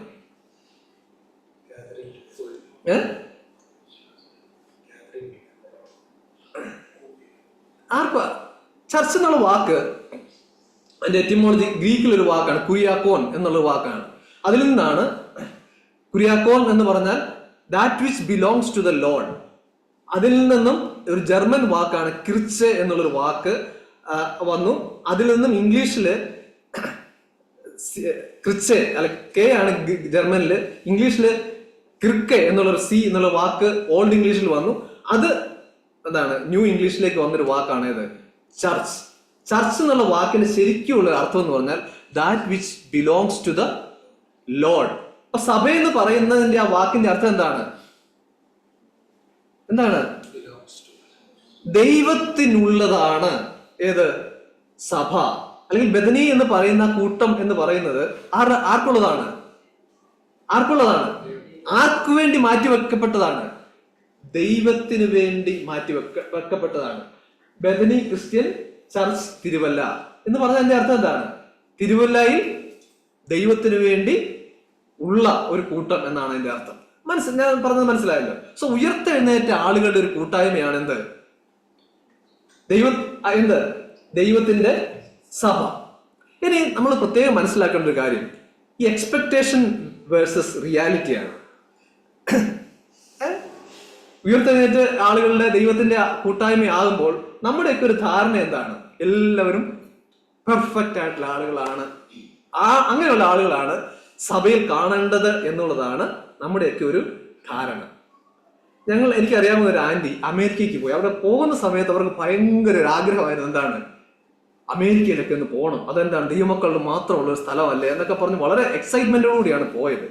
ആർക്കാ? ചർച്ച് എന്നുള്ള വാക്ക് അതിന്റെ എറ്റിമോളജി ഗ്രീക്കിലൊരു വാക്കാണ്, കുരിയാക്കോൻ എന്നുള്ള വാക്കാണ്. അതിൽ നിന്നാണ് കുരിയാക്കോൻ എന്ന് പറഞ്ഞാൽ that which belongs to the Lord. അതിൽ നിന്നും ഒരു ജർമ്മൻ വാക്കാണ് കിർച്ച് എന്നുള്ളൊരു വാക്ക് വന്നു. അതിൽ നിന്നും ഇംഗ്ലീഷില് ക്രിച്ചെ അല്ല കെ ആണ് ജർമ്മനില്, ഇംഗ്ലീഷില് കിർക്കെ എന്നുള്ളൊരു സി എന്നുള്ള വാക്ക് ഓൾഡ് ഇംഗ്ലീഷിൽ വന്നു. അത് എന്താണ് ന്യൂ ഇംഗ്ലീഷിലേക്ക് വന്നൊരു വാക്കാണ് ഇത് ചർച്ച്. ചർച്ച് എന്നുള്ള വാക്കിന് ശരിക്കുള്ള അർത്ഥം എന്ന് പറഞ്ഞാൽ that which belongs to the Lord. അപ്പൊ സഭ എന്ന് പറയുന്നതിന്റെ ആ വാക്കിന്റെ അർത്ഥം എന്താണ്? ദൈവത്തിനുള്ളതാണ് ഏത്? സഭ. അല്ലെങ്കിൽ ബദനി എന്ന് പറയുന്ന കൂട്ടം എന്ന് പറയുന്നത് ആർക്കുള്ളതാണ്? ആർക്കു വേണ്ടി മാറ്റിവെക്കപ്പെട്ടതാണ്? ദൈവത്തിന് വേണ്ടി വെക്കപ്പെട്ടതാണ്. ബദനി ക്രിസ്ത്യൻ ചർച്ച് തിരുവല്ല എന്ന് പറഞ്ഞതിന്റെ അർത്ഥം എന്താണ്? തിരുവല്ലയിൽ ദൈവത്തിന് വേണ്ടി ഉള്ള ഒരു കൂട്ടം എന്നാണ് അതിന്റെ അർത്ഥം. ഞാൻ പറഞ്ഞത് മനസ്സിലായല്ലോ. സോ ഉയർത്തെഴുന്നേറ്റ ആളുകളുടെ ഒരു കൂട്ടായ്മയാണ് എന്ത്? ദൈവത്തിന്റെ സഭ. ഇനി നമ്മൾ പ്രത്യേകം മനസ്സിലാക്കേണ്ട ഒരു കാര്യം ഈ എക്സ്പെക്ടേഷൻ വേഴ്സസ് റിയാലിറ്റിയാണ്. ഉയർത്തെഴുന്നേറ്റ ആളുകളുടെ ദൈവത്തിന്റെ കൂട്ടായ്മയാകുമ്പോൾ നമ്മുടെയൊക്കെ ഒരു ധാരണ എന്താണ്? എല്ലാവരും പെർഫെക്റ്റ് ആയിട്ടുള്ള ആളുകളാണ്, അങ്ങനെയുള്ള ആളുകളാണ് സഭയിൽ കാണേണ്ടത് എന്നുള്ളതാണ് നമ്മുടെയൊക്കെ ഒരു ധാരണ. എനിക്കറിയാവുന്ന ഒരു ആന്റി അമേരിക്കയ്ക്ക് പോയി. അവിടെ പോകുന്ന സമയത്ത് അവർക്ക് ഭയങ്കര ഒരു ആഗ്രഹമായിരുന്നു, എന്താണ് അമേരിക്കയിലൊക്കെ ഒന്ന് പോകണം, അതെന്താണ് ദൈവമക്കളുടെ മാത്രമുള്ള ഒരു സ്ഥലമല്ലേ എന്നൊക്കെ പറഞ്ഞ് വളരെ എക്സൈറ്റ്മെന്റോടുകൂടിയാണ് പോയത്.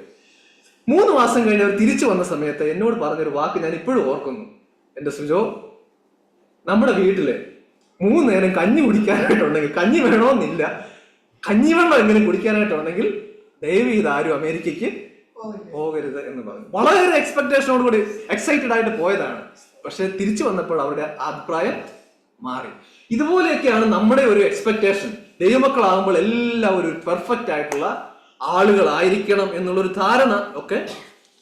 3 മാസം കഴിഞ്ഞ് അവർ തിരിച്ചു വന്ന സമയത്ത് എന്നോട് പറഞ്ഞൊരു വാക്ക് ഞാൻ ഇപ്പോഴും ഓർക്കുന്നു. എന്റെ സുജോ, നമ്മുടെ വീട്ടില് 3 നേരം കഞ്ഞി കുടിക്കാനായിട്ടുണ്ടെങ്കിൽ, കഞ്ഞി വേണമെന്നില്ല, കഞ്ഞിവെള്ളം എങ്ങനെ കുടിക്കാനായിട്ടുണ്ടെങ്കിൽ ദയവ് ചെയ്ത് ആരും അമേരിക്കയ്ക്ക് പോകരുത് എന്ന് പറഞ്ഞു. വളരെ എക്സ്പെക്ടേഷനോട് കൂടി എക്സൈറ്റഡ് ആയിട്ട് പോയതാണ്. പക്ഷെ തിരിച്ചു വന്നപ്പോൾ അവരുടെ അഭിപ്രായം മാറി. ഇതുപോലെയൊക്കെയാണ് നമ്മുടെ ഒരു എക്സ്പെക്ടേഷൻ. ദൈവമക്കളാകുമ്പോൾ എല്ലാവരും ഒരു പെർഫെക്റ്റ് ആയിട്ടുള്ള ആളുകളായിരിക്കണം എന്നുള്ളൊരു ധാരണ ഒക്കെ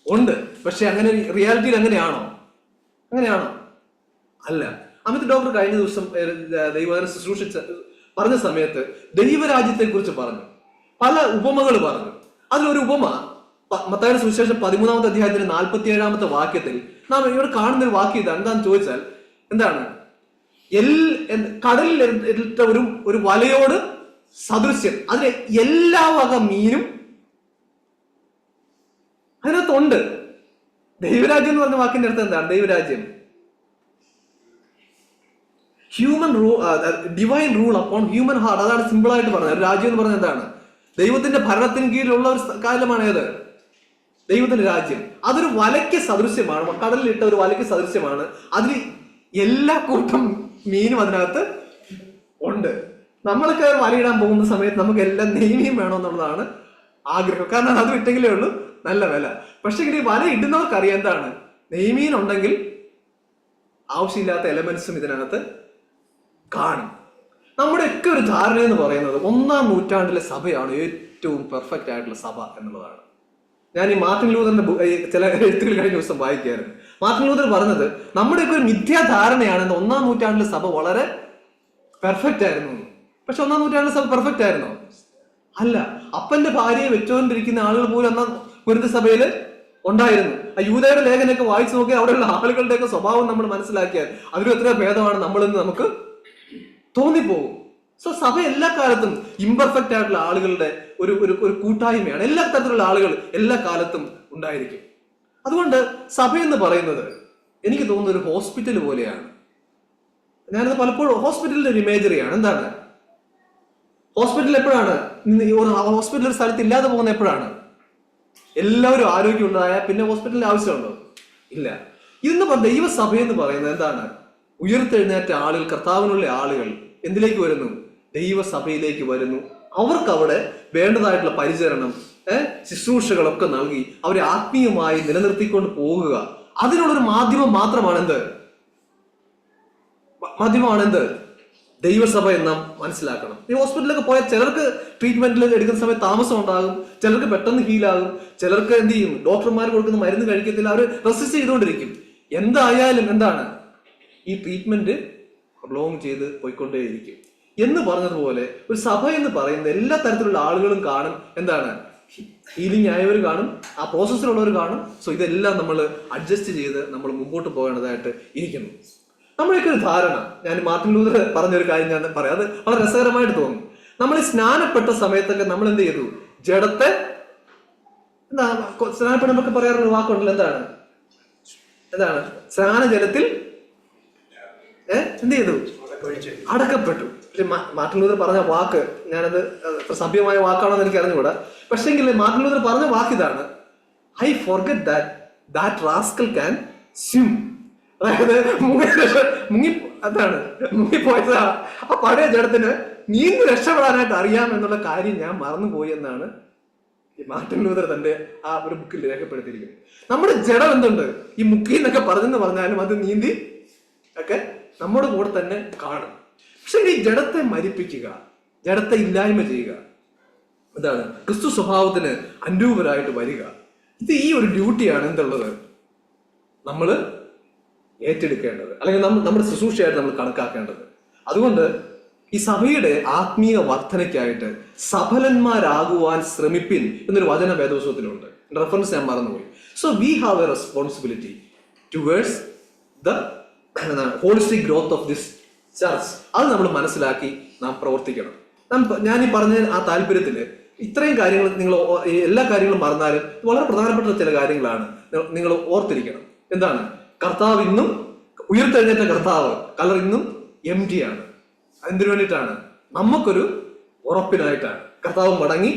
ഉണ്ട്. പക്ഷെ അങ്ങനെ റിയാലിറ്റിയിൽ അങ്ങനെയാണോ? അല്ല. അമിത് ഡോക്ടർ കഴിഞ്ഞ ദിവസം ദൈവവചനം ശുശ്രൂഷിച്ച പറഞ്ഞ സമയത്ത് ദൈവരാജ്യത്തെ കുറിച്ച് പറഞ്ഞു, പല ഉപമകൾ പറഞ്ഞു. അതിലൊരു ഉപമ മത്തായിയുടെ സുവിശേഷം 13-ാമത്തെ അധ്യായത്തിന്റെ 47-ാമത്തെ വാക്യത്തിൽ നാം ഇവിടെ കാണുന്ന ഒരു വാക്യം ഇതാണ്. എന്താണെന്ന് ചോദിച്ചാൽ എന്താണ്? കടലിൽ ഇട്ട ഒരു വലയോട് സദൃശ്യം. അതിന് എല്ലാ വക മീനും അതിനകത്തുണ്ട്. ദൈവരാജ്യം എന്ന് പറഞ്ഞ വാക്കിന്റെ അർത്ഥം എന്താണ്? ദൈവരാജ്യം divine rule upon human heart. അതാണ് സിമ്പിൾ ആയിട്ട് പറഞ്ഞത്. രാജ്യം എന്ന് പറഞ്ഞത് എന്താണ്? ദൈവത്തിന്റെ ഭരണത്തിന് കീഴിലുള്ള ഒരു കാലമാണ് ഏത്? ദൈവത്തിന്റെ രാജ്യം. അതൊരു വലയ്ക്ക് സദൃശ്യമാണ്, കടലിലിട്ട ഒരു വലയ്ക്ക് സദൃശ്യമാണ്. അതിൽ എല്ലാ കൂട്ടം മീനും അതിനകത്ത് ഉണ്ട്. നമ്മളൊക്കെ വലയിടാൻ പോകുന്ന സമയത്ത് നമുക്ക് എല്ലാം നെയ്മീൻ വേണമെന്നുള്ളതാണ് ആഗ്രഹം. കാരണം അത് വിട്ടെങ്കിലേ ഉള്ളൂ നല്ല വില. പക്ഷെ ഇങ്ങനെ വല ഇടുന്നവർക്ക് അറിയാം എന്താണ്? നെയ്മീൻ ഉണ്ടെങ്കിൽ ആവശ്യമില്ലാത്ത എലമെന്റ്സും ഇതിനകത്ത് കാണും. നമ്മുടെയൊക്കെ ഒരു ധാരണ എന്ന് പറയുന്നത് 1-ാം നൂറ്റാണ്ടിലെ സഭയാണ് ഏറ്റവും പെർഫെക്റ്റ് ആയിട്ടുള്ള സഭ എന്നുള്ളതാണ്. ഞാൻ ഈ മാർട്ടിൻ ലൂതറിന്റെ ചില എഴുത്തുകൾ കഴിഞ്ഞ ദിവസം വായിക്കുകയായിരുന്നു. മാർട്ടിൻ ലൂതർ പറഞ്ഞത് നമ്മുടെയൊക്കെ ഒരു മിഥ്യാധാരണയാണ് 1-ാം നൂറ്റാണ്ടിലെ സഭ വളരെ പെർഫെക്റ്റ് ആയിരുന്നു. പക്ഷെ 1-ാം നൂറ്റാണ്ടിലെ സഭ പെർഫെക്റ്റ് ആയിരുന്നോ? അല്ല. അപ്പന്റെ ഭാര്യയെ വെച്ചുകൊണ്ടിരിക്കുന്ന ആളുകൾ പോലും അന്ന് കൊരിന്ത് സഭയില് ഉണ്ടായിരുന്നു. ആ യൂദയുടെ ലേഖനമൊക്കെ വായിച്ചു നോക്കിയാൽ അവിടെയുള്ള ആളുകളുടെയൊക്കെ സ്വഭാവം നമ്മൾ മനസ്സിലാക്കിയാൽ അവരും എത്ര ഭേദമാണ് നമ്മളെന്ന് നമുക്ക് തോന്നിപ്പോകും. സോ സഭ എല്ലാ കാലത്തും ഇംപെർഫെക്റ്റ് ആയിട്ടുള്ള ആളുകളുടെ ഒരു കൂട്ടായ്മയാണ്. എല്ലാ തരത്തിലുള്ള ആളുകൾ എല്ലാ കാലത്തും ഉണ്ടായിരിക്കും. അതുകൊണ്ട് സഭ എന്ന് പറയുന്നത് എനിക്ക് തോന്നുന്ന ഒരു ഹോസ്പിറ്റൽ പോലെയാണ്. ഞാനത് പലപ്പോഴും ഹോസ്പിറ്റലിന്റെ ഒരു ഇമേജറിയാണ്. എന്താണ് ഹോസ്പിറ്റൽ? എപ്പോഴാണ് ഹോസ്പിറ്റൽ ഒരു സ്ഥലത്ത് ഇല്ലാതെ പോകുന്ന? എപ്പോഴാണ്? എല്ലാവരും ആരോഗ്യം ഉണ്ടായാൽ പിന്നെ ഹോസ്പിറ്റലിന്റെ ആവശ്യമുണ്ടോ? ഇല്ല. ഇന്ന് ദൈവസഭ എന്ന് പറയുന്നത് എന്താണ്? ഉയർത്തെഴുന്നേറ്റ ആളുകൾ, കർത്താവിനുള്ള ആളുകൾ എന്തിലേക്ക് വരുന്നു? ദൈവസഭയിലേക്ക് വരുന്നു. അവർക്ക് അവിടെ വേണ്ടതായിട്ടുള്ള പരിചരണം, ശുശ്രൂഷകളൊക്കെ നൽകി അവരെ ആത്മീയമായി നിലനിർത്തിക്കൊണ്ട് പോകുക. അതിനുള്ളൊരു മാധ്യമമാണെന്ത്? ദൈവസഭ എന്ന് നാം മനസ്സിലാക്കണം. ഈ ഹോസ്പിറ്റലിലൊക്കെ പോയാൽ ചിലർക്ക് ട്രീറ്റ്മെന്റിൽ എടുക്കുന്ന സമയത്ത് താമസം ഉണ്ടാകും, ചിലർക്ക് പെട്ടെന്ന് ഹീലാകും, ചിലർക്ക് എന്ത് ചെയ്യും, ഡോക്ടർമാർ കൊടുക്കുന്ന മരുന്ന് കഴിക്കത്തില്ല, അവർ റെസിസ്റ്റ് ചെയ്തുകൊണ്ടിരിക്കും. എന്തായാലും എന്താണ്, ഈ ട്രീറ്റ്മെന്റ് പ്രൊലോങ് ചെയ്ത് പോയിക്കൊണ്ടേയിരിക്കും. എന്ന് പറഞ്ഞതുപോലെ ഒരു സഭ എന്ന് പറയുന്ന എല്ലാ തരത്തിലുള്ള ആളുകളും കാണും. എന്താണ്, ഹീലിംഗ് ആയവർ കാണും, ആ പ്രോസസ്സിലുള്ളവർ കാണും. സോ ഇതെല്ലാം നമ്മൾ അഡ്ജസ്റ്റ് ചെയ്ത് നമ്മൾ മുമ്പോട്ട് പോകേണ്ടതായിട്ട് ഇരിക്കുന്നു. നമ്മളൊക്കെ ഒരു ധാരണ, ഞാൻ മാർട്ടിൻ ലൂതർ പറഞ്ഞൊരു കാര്യം ഞാൻ പറയാം, അത് വളരെ രസകരമായിട്ട് തോന്നും. നമ്മൾ ഈ സ്നാനപ്പെട്ട സമയത്തൊക്കെ നമ്മൾ എന്ത് ചെയ്തു? ജഡത്തെ സ്നാനപ്പെടുമ്പൊക്കെ പറയാറുള്ള വാക്കുണ്ടല്ലോ, എന്താണ് സ്നാനജലത്തിൽ എന്ത് ചെയ്തു? അടക്കപ്പെട്ടു. മാർട്ടിൻ ലൂതർ പറഞ്ഞ വാക്ക്, ഞാനത് സഭ്യമായ വാക്കാണോ എന്ന് എനിക്ക് അറിഞ്ഞുകൂടാ, പക്ഷെങ്കിൽ മാർട്ടിൻ ലൂതർ പറഞ്ഞ വാക്ക് ഇതാണ്: I forget that rascal can swim. അതായത് മുങ്ങിപ്പോയത് ആ പഴയ ജഡത്തിന് നീന്തി രക്ഷപ്പെടാനായിട്ട് അറിയാം എന്നുള്ള കാര്യം ഞാൻ മറന്നുപോയി എന്നാണ് മാർട്ടിൻ ലൂതർ തന്റെ ആ ഒരു ബുക്കിൽ രേഖപ്പെടുത്തിയിരിക്കുന്നത്. നമ്മുടെ ജഡം എന്തുണ്ട്, ഈ മുക്കി എന്നൊക്കെ പറഞ്ഞെന്ന് പറഞ്ഞാലും അത് നീന്തി ഒക്കെ നമ്മുടെ കൂടെ തന്നെ കാണും. പക്ഷെ ഈ ജഡത്തെ മരിപ്പിക്കുക, ജഡത്തെ ഇല്ലായ്മ ചെയ്യുക, എന്താണ് ക്രിസ്തു സ്വഭാവത്തിന് അനുരൂപരായിട്ട് വരിക, ഇത് ഈ ഒരു ഡ്യൂട്ടിയാണ് എന്തുള്ളത് നമ്മൾ ഏറ്റെടുക്കേണ്ടത്, അല്ലെങ്കിൽ നമ്മുടെ ശുശ്രൂഷയായിട്ട് നമ്മൾ കണക്കാക്കേണ്ടത്. അതുകൊണ്ട് ഈ സഭയുടെ ആത്മീയ വർധനയ്ക്കായിട്ട് സഫലന്മാരാകുവാൻ ശ്രമിപ്പിൻ എന്നൊരു വചന വേദപുസ്തകത്തിലുണ്ട്. റെഫറൻസ് ഞാൻ മറന്നുപോയി. So we have A responsibility towards the holistic growth of this church. അത് നമ്മൾ മനസ്സിലാക്കി നാം പ്രവർത്തിക്കണം. ഞാൻ ഈ പറഞ്ഞ ആ താല്പര്യത്തിൽ ഇത്രയും കാര്യങ്ങൾ നിങ്ങൾ എല്ലാ കാര്യങ്ങളും മറന്നാലും വളരെ പ്രധാനപ്പെട്ട ചില കാര്യങ്ങളാണ് നിങ്ങൾ ഓർത്തിരിക്കണം. എന്താണ്? കർത്താവ് ഇന്നും ഉയർത്തെഴുന്നേറ്റ കർത്താവ് കളർ ഇന്നും എം ടി ആണ്. എന്തിനു വേണ്ടിയിട്ടാണ്? നമുക്കൊരു ഉറപ്പിനായിട്ടാണ്. കർത്താവ് മടങ്ങി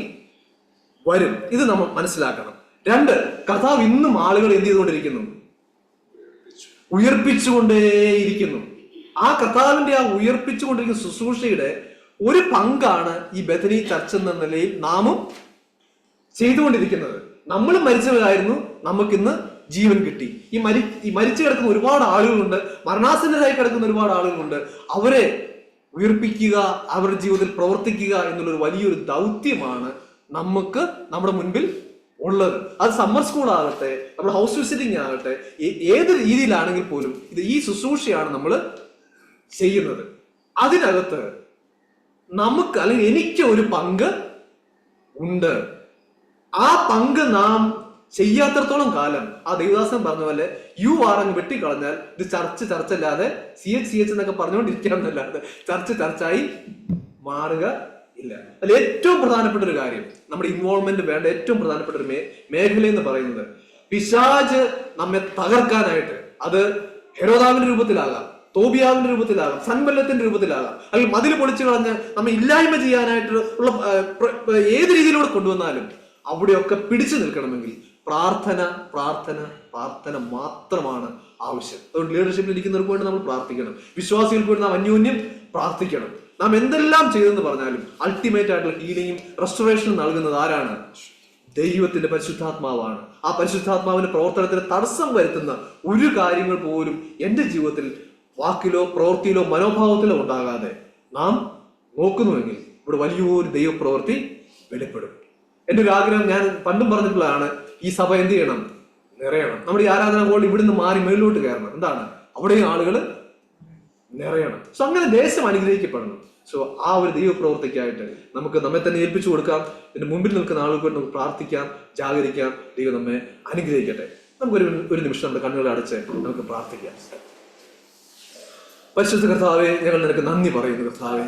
വരും, ഇത് നമ്മൾ മനസ്സിലാക്കണം. 2, കർത്താവ് ഇന്നും ആളുകൾ എന്ത് ചെയ്തുകൊണ്ടിരിക്കുന്നു? ഉയർപ്പിച്ചുകൊണ്ടേയിരിക്കുന്നു. ആ കർത്താവിന്റെ ആ ഉയർപ്പിച്ചുകൊണ്ടിരിക്കുന്ന ശുശ്രൂഷയുടെ ഒരു പങ്കാണ് ഈ ബെഥനി ചർച്ച് എന്ന നിലയിൽ നാമും ചെയ്തുകൊണ്ടിരിക്കുന്നത്. നമ്മൾ മരിച്ചവരായിരുന്നു, നമുക്കിന്ന് ജീവൻ കിട്ടി. ഈ മരിച്ചു കിടക്കുന്ന ഒരുപാട് ആളുകളുണ്ട്, മരണാസന്നരായി കിടക്കുന്ന ഒരുപാട് ആളുകളുണ്ട്. അവരെ ഉയർപ്പിക്കുക, അവരുടെ ജീവിതത്തിൽ പ്രവർത്തിക്കുക എന്നുള്ളൊരു വലിയൊരു ദൗത്യമാണ് നമുക്ക് നമ്മുടെ മുൻപിൽ ഉള്ളത്. അത് സമ്മർ സ്കൂൾ ആകട്ടെ, നമ്മുടെ ഹൗസ് വിസിറ്റിംഗ് ആകട്ടെ, ഏത് രീതിയിലാണെങ്കിൽ പോലും ഈ ശുശ്രൂഷയാണ് നമ്മൾ ചെയ്യുന്നത്. അതിനകത്ത് നമുക്ക് അല്ലെങ്കിൽ എനിക്ക് ഒരു പങ്ക് ഉണ്ട്. ആ പങ്ക് നാം ചെയ്യാത്തടത്തോളം കാലം ആ ദേവദാസൻ പറഞ്ഞ പോലെ യു ആർ അങ്ങ് വെട്ടിക്കളഞ്ഞാൽ ഇത് ചർച്ചല്ലാതെ CH എന്നൊക്കെ പറഞ്ഞുകൊണ്ടിരിക്കാമെന്നല്ലാതെ ചർച്ചായി മാറുക ഇല്ല. അതിൽ ഏറ്റവും പ്രധാനപ്പെട്ട ഒരു കാര്യം, നമ്മുടെ ഇൻവോൾവ്മെന്റ് വേണ്ട ഏറ്റവും പ്രധാനപ്പെട്ട ഒരു മേഖല എന്ന് പറയുന്നത്, പിശാച് നമ്മെ തകർക്കാനായിട്ട്, അത് ഹെരോദാവിന്റെ രൂപത്തിലാകാം, തോബിയാവിന്റെ രൂപത്തിലാകാം, സൻബല്ലത്തിന്റെ രൂപത്തിലാകാം, അല്ലെങ്കിൽ മതിൽ പൊളിച്ചു കളഞ്ഞ് നമ്മെ ഇല്ലായ്മ ചെയ്യാനായിട്ടുള്ള ഏത് രീതിയിലൂടെ കൊണ്ടുവന്നാലും അവിടെയൊക്കെ പിടിച്ചു നിൽക്കണമെങ്കിൽ പ്രാർത്ഥന മാത്രമാണ് ആവശ്യം. അതുകൊണ്ട് ലീഡർഷിപ്പിൽ ഇരിക്കുന്നവർക്ക് വേണ്ടി നമ്മൾ പ്രാർത്ഥിക്കണം, വിശ്വാസികൾക്ക് വേണ്ടി നാം അന്യോന്യം പ്രാർത്ഥിക്കണം. നാം എന്തെല്ലാം ചെയ്തെന്ന് പറഞ്ഞാലും അൾട്ടിമേറ്റ് ആയിട്ടുള്ള ഹീലിംഗും റെസ്റ്റോറേഷനും നൽകുന്നത് ആരാണ്? ദൈവത്തിന്റെ പരിശുദ്ധാത്മാവാണ്. ആ പരിശുദ്ധാത്മാവിന്റെ പ്രവർത്തനത്തിന് തടസ്സം വരുത്തുന്ന ഒരു കാര്യങ്ങൾ പോലും എൻ്റെ ജീവിതത്തിൽ വാക്കിലോ പ്രവൃത്തിയിലോ മനോഭാവത്തിലോ ഉണ്ടാകാതെ നാം നോക്കുന്നുവെങ്കിൽ ഇവിടെ വലിയൊരു ദൈവപ്രവൃത്തി വെളിപ്പെടും. എൻ്റെ ഒരു ആഗ്രഹം, ഞാൻ പണ്ടും പറഞ്ഞിട്ടുള്ളതാണ്, ഈ സഭ എന്ത് ചെയ്യണം? നിറയണം. നമ്മുടെ ഈ ആരാധന ഹോൾ ഇവിടുന്ന് മാറി മേളിലോട്ട് കയറണം. എന്താണ്? അവിടെയും ആളുകൾ നിറയണം. സോ അങ്ങനെ ദേശം അനുഗ്രഹിക്കപ്പെടണം. സോ ആ ഒരു ദൈവപ്രവർത്തിക്കായിട്ട് നമുക്ക് നമ്മെ തന്നെ ഏൽപ്പിച്ചു കൊടുക്കാം. ഇതിന് മുമ്പിൽ നിൽക്കുന്ന ആളുകൾക്ക് നമുക്ക് പ്രാർത്ഥിക്കാം, ജാഗരിക്കാം. ദൈവം നമ്മെ അനുഗ്രഹിക്കട്ടെ. നമുക്കൊരു നിമിഷം നമ്മുടെ കണ്ണുകൾ അടച്ച് നമുക്ക് പ്രാർത്ഥിക്കാം. പരിശുദ്ധ കർത്താവേ, ഞങ്ങൾ നിനക്ക് നന്ദി പറയുന്നു. കർത്താവേ,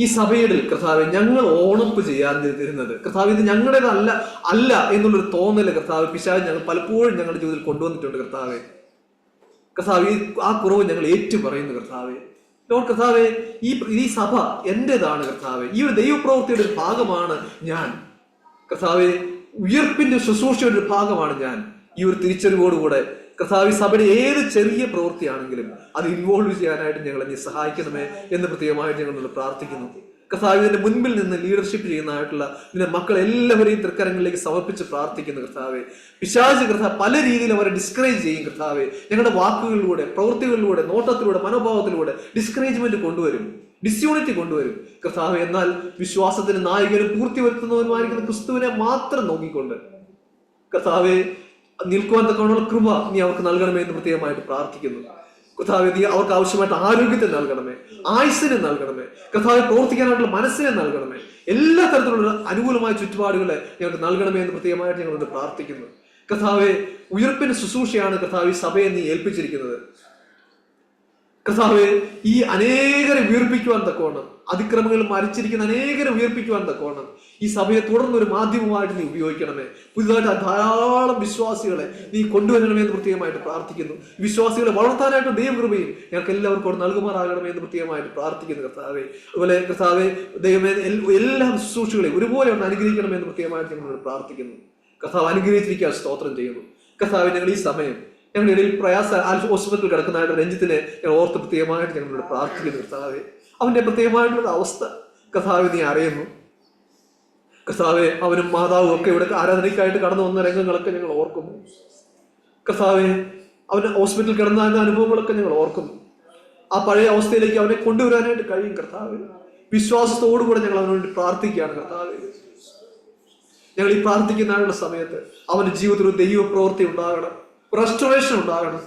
ഈ സഭയുടെ കർത്താവെ ഞങ്ങൾ ഓണപ്പ് ചെയ്യാതിരുന്നത് കർത്താവ് ഇത് ഞങ്ങളുടേതല്ല എന്നുള്ളൊരു തോന്നല് കർത്താവ് പിശാച് ഞങ്ങൾ പലപ്പോഴും ഞങ്ങളുടെ ജീവിതത്തിൽ കൊണ്ടുവന്നിട്ടുണ്ട്. കർത്താവെ, ആ കുറവ് ഞങ്ങൾ ഏറ്റു പറയുന്നു. കർത്താവെ, ഈ സഭ എന്റേതാണ്. കർത്താവെ, ഈ ഒരു ദൈവപ്രവൃത്തിയുടെ ഒരു ഭാഗമാണ് ഞാൻ. കർത്താവെ, ഉയർപ്പിന്റെ ശുശ്രൂഷയുടെ ഒരു ഭാഗമാണ് ഞാൻ. ഈ ഒരു തിരിച്ചറിവോടുകൂടെ കർത്താവ് സഭയുടെ ഏത് ചെറിയ പ്രവൃത്തിയാണെങ്കിലും അത് ഇൻവോൾവ് ചെയ്യാനായിട്ട് ഞങ്ങളെ നീ സഹായിക്കണമേ എന്ന് പ്രത്യേകമായിട്ട് ഞങ്ങൾ പ്രാർത്ഥിക്കുന്നു. കർത്താവ് ഇതിന്റെ മുൻപിൽ നിന്ന് ലീഡർഷിപ്പ് ചെയ്യുന്നതായിട്ടുള്ള ഇതിന്റെ മക്കൾ എല്ലാവരെയും തൃക്കരങ്ങളിലേക്ക് സമർപ്പിച്ച് പ്രാർത്ഥിക്കുന്നു. കർത്താവെ, പിശാച് കർത്താവ് പല രീതിയിൽ അവരെ ഡിസ്കറേജ് ചെയ്യും. കർത്താവെ, ഞങ്ങളുടെ വാക്കുകളിലൂടെ, പ്രവൃത്തികളിലൂടെ, നോട്ടത്തിലൂടെ, മനോഭാവത്തിലൂടെ ഡിസ്കറേജ്മെന്റ് കൊണ്ടുവരും, ഡിസ്യൂണിറ്റി കൊണ്ടുവരും. കർത്താവെ, എന്നാൽ വിശ്വാസത്തിന് നായകനും പൂർത്തി വരുത്തുന്നവനുമായിരിക്കുന്ന ക്രിസ്തുവിനെ മാത്രം നോക്കിക്കൊണ്ട് കർത്താവെ നിൽക്കുവാൻ തക്കവണ്ണമുള്ള കൃപ നീ അവർക്ക് നൽകണമേ എന്ന് പ്രത്യേകമായിട്ട് പ്രാർത്ഥിക്കുന്നു. കർത്താവെ, നീ അവർക്ക് ആവശ്യമായിട്ട് ആരോഗ്യത്തെ നൽകണമേ, ആയുസ്സിനെ നൽകണമേ, കർത്താവെ പ്രവർത്തിക്കാനായിട്ടുള്ള മനസ്സിനെ നൽകണമേ, എല്ലാ തരത്തിലുള്ള അനുകൂലമായ ചുറ്റുപാടുകളെ ഞങ്ങൾക്ക് നൽകണമേ എന്ന് പ്രത്യേകമായിട്ട് ഞങ്ങളോട് പ്രാർത്ഥിക്കുന്നു. കർത്താവെ, ഉയർപ്പിന്റെ ശുശ്രൂഷയാണ് കർത്താവ് ഈ സഭയെ നീ ഏൽപ്പിച്ചിരിക്കുന്നത്. കർത്താവെ, ഈ അനേകരെ ഉയർപ്പിക്കുവാൻ തക്കവണ്ണം, അതിക്രമങ്ങൾ മരിച്ചിരിക്കുന്ന അനേകരെ ഉയർപ്പിക്കുവാൻ തക്കവണ്ണം ഈ സഭയെ തുടർന്നൊരു മാധ്യമമായിട്ട് നീ ഉപയോഗിക്കണമേ. പുതുതായിട്ട് ധാരാളം വിശ്വാസികളെ നീ കൊണ്ടുവരണമേ എന്ന് പ്രത്യേകമായിട്ട് പ്രാർത്ഥിക്കുന്നു. വിശ്വാസികളെ വളർത്താനായിട്ട് ദൈവകൃപയും ഞങ്ങൾക്ക് എല്ലാവർക്കും നൽകുമാറാകണമേ എന്ന് പ്രത്യേകമായിട്ട് പ്രാർത്ഥിക്കുന്നു. കർത്താവെ, അതുപോലെ കർത്താവെ ദൈവമേ എല്ലാ ശുശ്രൂഷകളെയും ഒരുപോലെ ഒന്ന് അനുഗ്രഹിക്കണമെന്ന് പ്രത്യേകമായിട്ട് ഞങ്ങളോട് പ്രാർത്ഥിക്കുന്നു. കർത്താവ് അനുഗ്രഹിച്ചിരിക്കാൻ സ്തോത്രം ചെയ്യുന്നു. കർത്താവ്, ഞങ്ങൾ ഈ സമയം ഞങ്ങളുടെ ഇടയിൽ ഹോസ്പിറ്റലിൽ കിടക്കുന്നതായിട്ട് രഞ്ജിത്തിനെ ഞങ്ങൾ ഓർത്ത് പ്രത്യേകമായിട്ട് ഞങ്ങളോട് പ്രാർത്ഥിക്കുന്നു. കർത്താവെ, അവന്റെ പ്രത്യേകമായിട്ടുള്ള അവസ്ഥ കർത്താവ് നീ അറിയുന്നു. കർത്താവെ, അവനും മാതാവും ഒക്കെ ഇവിടെ ആരാധനയ്ക്കായിട്ട് കടന്നു വന്ന രംഗങ്ങളൊക്കെ ഞങ്ങൾ ഓർക്കുന്നു. കർത്താവെ, അവന് ഹോസ്പിറ്റലിൽ കിടന്ന അനുഭവങ്ങളൊക്കെ ഞങ്ങൾ ഓർക്കുന്നു. ആ പഴയ അവസ്ഥയിലേക്ക് അവനെ കൊണ്ടുവരാനായിട്ട് കഴിയും. കർത്താവ്, വിശ്വാസത്തോടുകൂടെ ഞങ്ങൾ അവന് വേണ്ടി പ്രാർത്ഥിക്കുകയാണ്. കർത്താവ്, ഞങ്ങൾ ഈ പ്രാർത്ഥിക്കുന്ന സമയത്ത് അവന്റെ ജീവിതത്തിൽ ഒരു ദൈവ പ്രവൃത്തി ഉണ്ടാകണം, റെസ്റ്റോറേഷൻ ഉണ്ടാകണം.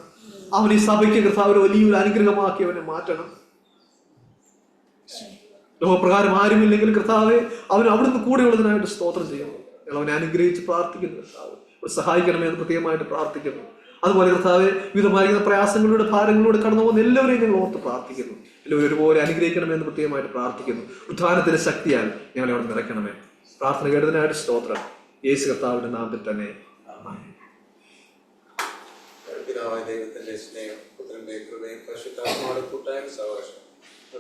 അവൻ ഈ സഭയ്ക്ക് കർത്താവ് വലിയൊരു അനുഗ്രഹമാക്കി അവനെ മാറ്റണം. ലോകപ്രകാരം ആരുമില്ലെങ്കിൽ കർത്താവെ, അവൻ അവിടുന്ന് കൂടെയുള്ളതിനായിട്ട് സ്തോത്രം ചെയ്യുന്നു. ഞങ്ങൾ അവനെ അനുഗ്രഹിച്ച് പ്രാർത്ഥിക്കുന്നു. കർത്താവ്, സഹായിക്കണമേ എന്ന് പ്രത്യേകമായിട്ട് പ്രാർത്ഥിക്കുന്നു. അതുപോലെ കർത്താവെ, വിവിധമായിരിക്കുന്ന പ്രയാസങ്ങളുടെ ഭാരങ്ങളിലൂടെ കടന്നു പോകുന്ന എല്ലാവരെയും ഞങ്ങൾ ഓർത്ത് പ്രാർത്ഥിക്കുന്നു. എല്ലാവരും ഒരുപോലെ അനുഗ്രഹിക്കണമെന്ന് പ്രത്യേകമായിട്ട് പ്രാർത്ഥിക്കുന്നു. ഉദ്ധാനത്തിന്റെ ശക്തിയാൽ ഞങ്ങളെ അവിടെ നിറയ്ക്കണമേ. പ്രാർത്ഥന കേട്ടതിനായിട്ട് സ്തോത്രം. യേശു കർത്താവിന്റെ നാമത്തിൽ തന്നെ. പിതാവായ ദൈവത്തിന്റെ സ്നേഹം, പുത്രന്റെ കൃപയും പരിശുദ്ധാത്മാവിന്റെ കൂട്ടായ സഹവാസം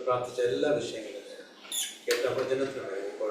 പ്രാർത്ഥിച്ച എല്ലാ വിഷയങ്ങളിലും കേട്ട വചനത്തിനുണ്ടാകും.